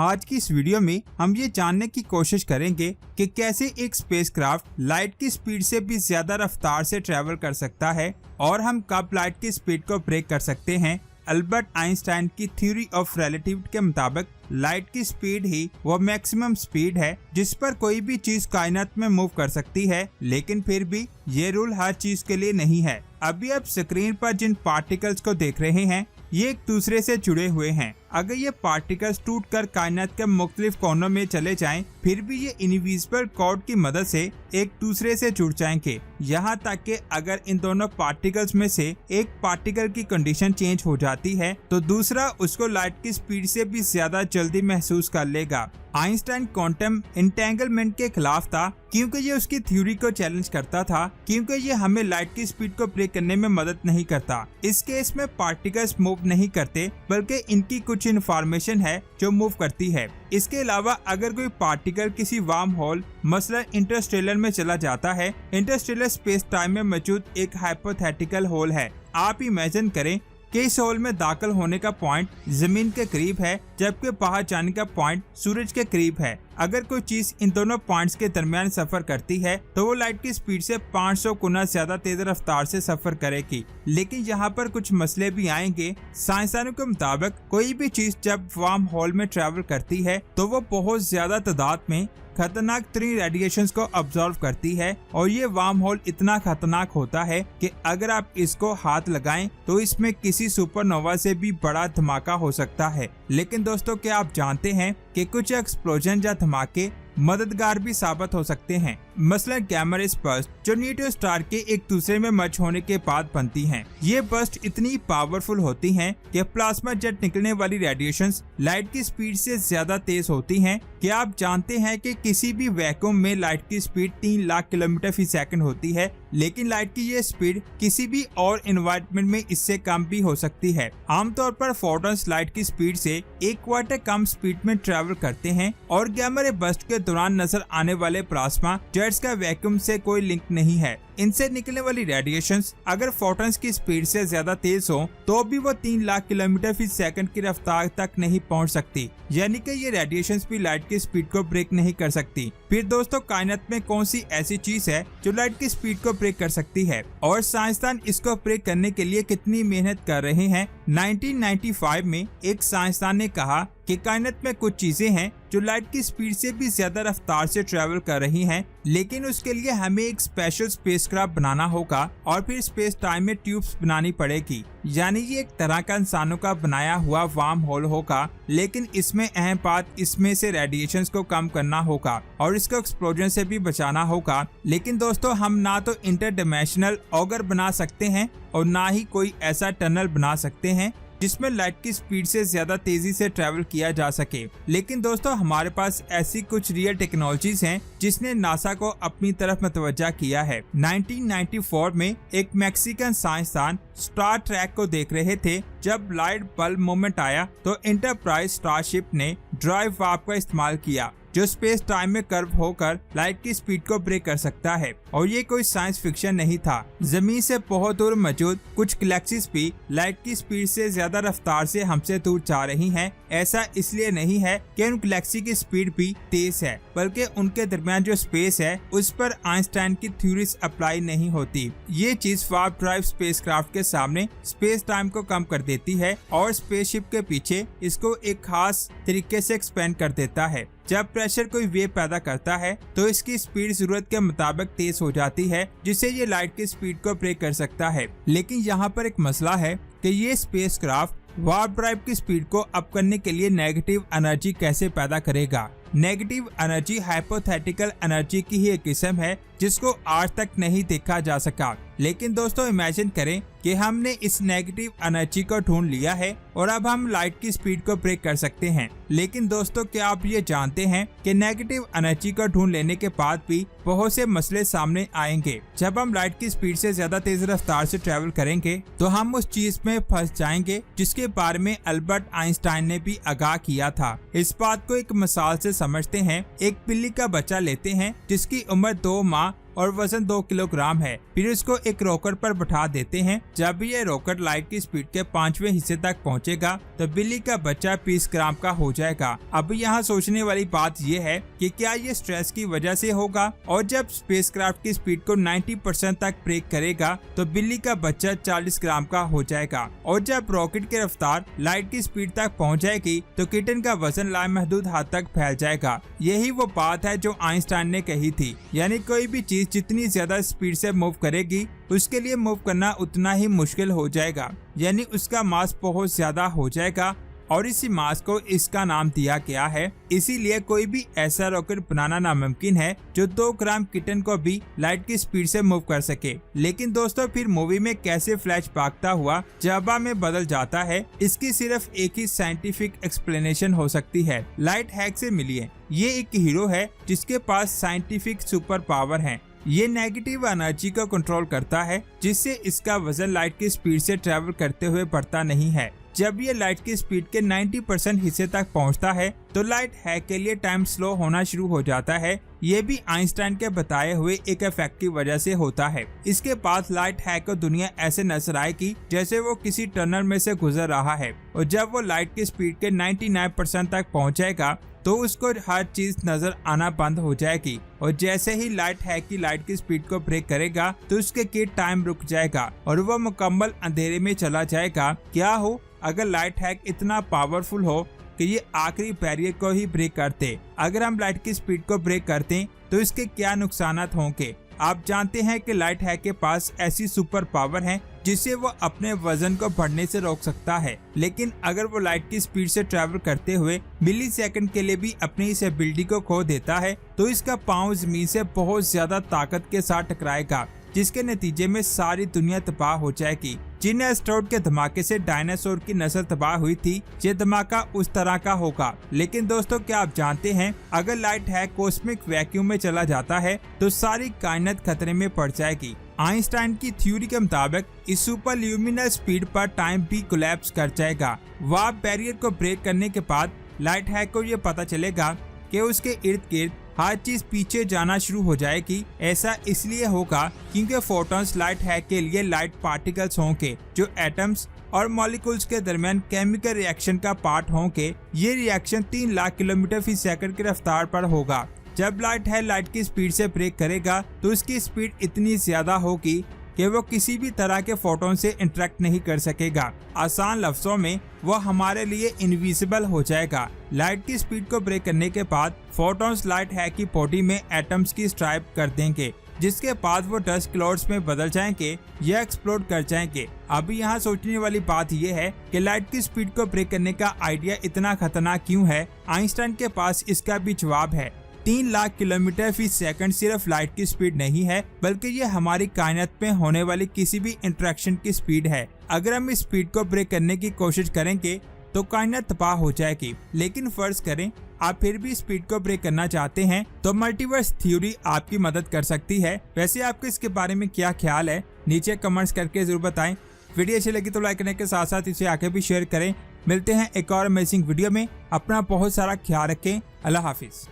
आज की इस वीडियो में हम ये जानने की कोशिश करेंगे कि कैसे एक स्पेसक्राफ्ट लाइट की स्पीड से भी ज्यादा रफ्तार से ट्रैवल कर सकता है और हम कब लाइट की स्पीड को ब्रेक कर सकते हैं। अल्बर्ट आइंस्टाइन की थ्योरी ऑफ रिलेटिविटी के मुताबिक लाइट की स्पीड ही वो मैक्सिमम स्पीड है जिस पर कोई भी चीज कायनात में मूव कर सकती है, लेकिन फिर भी ये रूल हर चीज के लिए नहीं है। अभी आप स्क्रीन पर जिन पार्टिकल्स को देख रहे हैं ये एक दूसरे से जुड़े हुए हैं। अगर ये पार्टिकल्स टूटकर कायनात के मुख्तलिफ कोनों में चले जाएं, फिर भी ये इनविजिबल कॉर्ड की मदद से एक दूसरे से जुड़ जाएंगे। यहाँ तक कि अगर इन दोनों पार्टिकल्स में से एक पार्टिकल की कंडीशन चेंज हो जाती है तो दूसरा उसको लाइट की स्पीड से भी ज्यादा जल्दी महसूस कर लेगा। आइंस्टाइन क्वांटम एंटेंगलमेंट के खिलाफ था क्योंकि ये उसकी थ्योरी को चैलेंज करता था, क्योंकि ये हमें लाइट की स्पीड को ब्रेक करने में मदद नहीं करता। इस केस में पार्टिकल्स मूव नहीं करते बल्कि इनकी कुछ इन्फॉर्मेशन है जो मूव करती है। इसके अलावा अगर कोई पार्टिकल किसी वार्म होल मसलन इंटरस्टेलर में चला जाता है, इंटरस्टेलर स्पेस टाइम में मौजूद एक हाइपोथेटिकल होल है। आप इमेजिन करें कि इस होल में दाखिल होने का पॉइंट जमीन के करीब है जबकि बाहर जाने का पॉइंट सूरज के करीब है। अगर कोई चीज इन दोनों पॉइंट्स के दरमियान सफर करती है तो वो लाइट की स्पीड से 500 गुना ज्यादा तेज रफ्तार से सफर करेगी। लेकिन यहाँ पर कुछ मसले भी आएंगे। साइंसदानों के मुताबिक कोई भी चीज जब वार्म होल में ट्रैवल करती है तो वो बहुत ज्यादा तादाद में खतरनाक तरीन रेडिएशंस को अब्सॉर्ब करती है और ये वार्म होल इतना खतरनाक होता है कि अगर आप इसको हाथ लगाएं तो इसमें किसी सुपरनोवा से भी बड़ा धमाका हो सकता है। लेकिन दोस्तों, क्या आप जानते हैं कि कुछ एक्सप्लोजन या धमाके मददगार भी साबित हो सकते हैं। मसलन गैमा रे बर्स्ट जो न्यूट्रॉन स्टार के एक दूसरे में मर्ज होने के बाद बनती हैं। ये बर्स्ट इतनी पावरफुल होती हैं कि प्लाज्मा जेट निकलने वाली रेडिएशंस लाइट की स्पीड से ज्यादा तेज होती हैं। क्या आप जानते हैं कि किसी भी वैक्यूम में लाइट की स्पीड 3 लाख किलोमीटर फी सेकंड होती है, लेकिन लाइट की ये स्पीड किसी भी और एनवायरनमेंट में इससे कम भी हो सकती है। आमतौर पर फोटॉन्स लाइट की स्पीड से 1 क्वार्टर कम स्पीड में ट्रैवल करते हैं और गैमा रे बर्स्ट के दौरान नजर आने वाले प्लाज्मा जेट्स का वैक्यूम से कोई लिंक नहीं है। इनसे निकलने वाली रेडिएशंस अगर फोटॉन्स की स्पीड से ज्यादा तेज हो तो भी वो 3 लाख किलोमीटर फी सेकंड की रफ्तार तक नहीं पहुंच सकती, यानी कि ये रेडिएशंस भी लाइट की स्पीड को ब्रेक नहीं कर सकती। फिर दोस्तों, कायनात में कौन सी ऐसी चीज है जो लाइट की स्पीड को ब्रेक कर सकती है और साइंसदान इसको ब्रेक करने के लिए कितनी मेहनत कर रहे हैं। 1995 में एक साइंसदान ने कहा कि कायनात में कुछ चीजें हैं जो लाइट की स्पीड से भी ज्यादा रफ्तार से ट्रैवल कर रही हैं, लेकिन उसके लिए हमें एक स्पेशल स्पेसक्राफ्ट बनाना होगा और फिर स्पेस टाइम में ट्यूब्स बनानी पड़ेगी। यानी ये एक तरह का इंसानों का बनाया हुआ वार्म होल होगा, लेकिन इसमें अहम बात इसमें से रेडिएशंस को कम करना होगा और इसको एक्सप्लोजन से भी बचाना होगा। लेकिन दोस्तों, हम ना तो इंटरडिमेंशनल ऑगर बना सकते हैं और ना ही कोई ऐसा टनल बना सकते हैं जिसमें लाइट की स्पीड से ज्यादा तेजी से ट्रैवल किया जा सके। लेकिन दोस्तों, हमारे पास ऐसी कुछ रियल टेक्नोलॉजीज हैं जिसने नासा को अपनी तरफ मुतवज्जा किया है। 1994 में एक मैक्सिकन साइंसदान स्टार ट्रैक को देख रहे थे। जब लाइट बल्ब मोमेंट आया तो एंटरप्राइज स्टारशिप ने ड्राइव वार्प का इस्तेमाल किया जो स्पेस टाइम में कर्व होकर लाइट की स्पीड को ब्रेक कर सकता है। और ये कोई साइंस फिक्शन नहीं था। जमीन से बहुत दूर मौजूद कुछ गैलेक्सीज भी लाइट की स्पीड से ज्यादा रफ्तार से हमसे दूर जा रही हैं। ऐसा इसलिए नहीं है कि उन गैलेक्सी की स्पीड भी तेज है, बल्कि उनके दरमियान जो स्पेस है उस पर आइंस्टाइन की थ्योरीज अप्लाई नहीं होती। ये चीज वार्प ड्राइव स्पेसक्राफ्ट के सामने स्पेस टाइम को कम कर देती है और स्पेसशिप के पीछे इसको एक खास तरीके से एक्सपेंड कर देता है। जब प्रेशर कोई वेव पैदा करता है तो इसकी स्पीड जरूरत के मुताबिक तेज हो जाती है, जिससे ये लाइट की स्पीड को ब्रेक कर सकता है। लेकिन यहाँ पर एक मसला है कि ये स्पेसक्राफ्ट वार्प ड्राइव की स्पीड को अप करने के लिए नेगेटिव एनर्जी कैसे पैदा करेगा। नेगेटिव एनर्जी हाइपोथेटिकल एनर्जी की ही एक किस्म है जिसको आज तक नहीं देखा जा सका। लेकिन दोस्तों, इमेजिन करें कि हमने इस नेगेटिव एनर्जी को ढूंढ लिया है और अब हम लाइट की स्पीड को ब्रेक कर सकते हैं। लेकिन दोस्तों, क्या आप ये जानते हैं कि नेगेटिव एनर्जी को ढूंढ लेने के बाद भी बहुत से मसले सामने आएंगे। जब हम लाइट की स्पीड से ज्यादा तेज रफ्तार से ट्रैवल करेंगे तो हम उस चीज में फंस जाएंगे जिसके बारे में अल्बर्ट आइंस्टाइन ने भी आगाह किया था। इस बात को एक मिसाल से समझते हैं। एक बिल्ली का बच्चा लेते हैं जिसकी उम्र 2 माह और वजन 2 किलोग्राम है। फिर उसको एक रॉकेट पर बैठा देते हैं। जब भी ये रॉकेट लाइट की स्पीड के 5वें हिस्से तक पहुंचेगा तो बिल्ली का बच्चा 20 ग्राम का हो जाएगा। अब यहाँ सोचने वाली बात ये है कि क्या ये स्ट्रेस की वजह से होगा, और जब स्पेसक्राफ्ट की स्पीड को 90% तक ब्रेक करेगा तो बिल्ली का बच्चा 40 ग्राम का हो जाएगा। और जब रॉकेट की रफ्तार लाइट की स्पीड तक पहुंच जाएगी तो किटन का वजन लामहदूद हद तक फैल जाएगा। यही वो बात है जो आइंस्टाइन ने कही थी, यानी कोई भी चीज जितनी ज्यादा स्पीड से मूव करेगी उसके लिए मूव करना उतना ही मुश्किल हो जाएगा, यानी उसका मास बहुत ज्यादा हो जाएगा और इसी मास को इसका नाम दिया गया है। इसीलिए कोई भी ऐसा रॉकेट बनाना नामुमकिन है जो 2 ग्राम किटन को भी लाइट की स्पीड से मूव कर सके। लेकिन दोस्तों फिर मूवी में कैसे फ्लैश भागता हुआ जावा में बदल जाता है, इसकी सिर्फ एक ही साइंटिफिक एक्सप्लेनेशन हो सकती है। लाइट हैक से मिलिए। ये एक हीरो है जिसके पास साइंटिफिक सुपर पावर है। ये नेगेटिव एनर्जी को कंट्रोल करता है जिससे इसका वजन लाइट की स्पीड से ट्रेवल करते हुए बढ़ता नहीं है। जब ये लाइट की स्पीड के 90% हिस्से तक पहुंचता है तो लाइट हैक के लिए टाइम स्लो होना शुरू हो जाता है। ये भी आइंस्टाइन के बताए हुए एक इफेक्ट की वजह से होता है। इसके बाद लाइट हैक को दुनिया ऐसे नजर आएगी जैसे वो किसी टनल में से गुजर रहा है, और जब वो लाइट की स्पीड के 99% तक पहुंचेगा तो उसको हर चीज नजर आना बंद हो जाएगी, और जैसे ही लाइट हैक की लाइट की स्पीड को ब्रेक करेगा तो उसके किट टाइम रुक जाएगा और वो मुकम्मल अंधेरे में चला जाएगा। क्या हो अगर लाइट हैक इतना पावरफुल हो कि ये आखिरी बैरियर को ही ब्रेक करते। अगर हम लाइट की स्पीड को ब्रेक करते तो इसके क्या नुकसानात होंगे। आप जानते हैं कि लाइट हैक के पास ऐसी सुपर पावर है जिससे वो अपने वजन को बढ़ने से रोक सकता है, लेकिन अगर वो लाइट की स्पीड से ट्रैवल करते हुए मिली सेकंड के लिए भी अपनी इस एबिलिटी को खो देता है तो इसका पाँव जमीन से बहुत ज्यादा ताकत के साथ टकराएगा, जिसके नतीजे में सारी दुनिया तबाह हो जाएगी। जिन एस्टेरॉयड के धमाके से डायनासोर की नस्ल तबाह हुई थी, ये धमाका उस तरह का होगा। लेकिन दोस्तों क्या आप जानते हैं अगर लाइट हैक कॉस्मिक वैक्यूम में चला जाता है तो सारी कायनात खतरे में पड़ जाएगी। आइंस्टाइन की थ्योरी के मुताबिक इस सुपर ल्यूमिनल स्पीड पर टाइम भी कोलैप्स कर जाएगा। वार्प बैरियर को ब्रेक करने के बाद लाइट हैक को ये पता चलेगा कि उसके इर्द गिर्द हर चीज पीछे जाना शुरू हो जाएगी। ऐसा इसलिए होगा क्योंकि फोटॉन्स लाइट हैक के लिए लाइट पार्टिकल्स होंगे जो एटम्स और मॉलिक्यूल्स के दरमियान केमिकल रिएक्शन का पार्ट होंगे। ये रिएक्शन 3 लाख किलोमीटर फी सेकंड की रफ्तार पर होगा। जब लाइट हैक लाइट की स्पीड से ब्रेक करेगा तो उसकी स्पीड इतनी ज्यादा होगी कि वो किसी भी तरह के फोटोन से इंटरेक्ट नहीं कर सकेगा। आसान लफ्जों में वो हमारे लिए इनविजिबल हो जाएगा। लाइट की स्पीड को ब्रेक करने के बाद फोटॉन्स लाइट हैक की बॉडी में एटम्स की स्ट्राइप कर देंगे, जिसके बाद वो डस्ट क्लाउड्स में बदल जाएंगे या एक्सप्लोड कर जाएंगे। अभी यहाँ सोचने वाली बात यह है कि लाइट की स्पीड को ब्रेक करने का आइडिया इतना खतरनाक क्यों है। आइंस्टाइन के पास इसका भी जवाब है। 3 लाख किलोमीटर फी सेकंड सिर्फ लाइट की स्पीड नहीं है, बल्कि ये हमारी कायनात में होने वाली किसी भी इंटरेक्शन की स्पीड है। अगर हम इस स्पीड को ब्रेक करने की कोशिश करेंगे तो कायनात तबाह हो जाएगी। लेकिन फर्ज करें आप फिर भी स्पीड को ब्रेक करना चाहते हैं तो मल्टीवर्स थ्योरी आपकी मदद कर सकती है। वैसे आपको इसके बारे में क्या ख्याल है, नीचे कमेंट्स करके जरूर बताएं। वीडियो अच्छी लगी तो लाइक करने के साथ साथ इसे आगे भी शेयर करें। मिलते हैं एक और अमेजिंग वीडियो में। अपना बहुत सारा ख्याल रखें। अल्लाह हाफिज।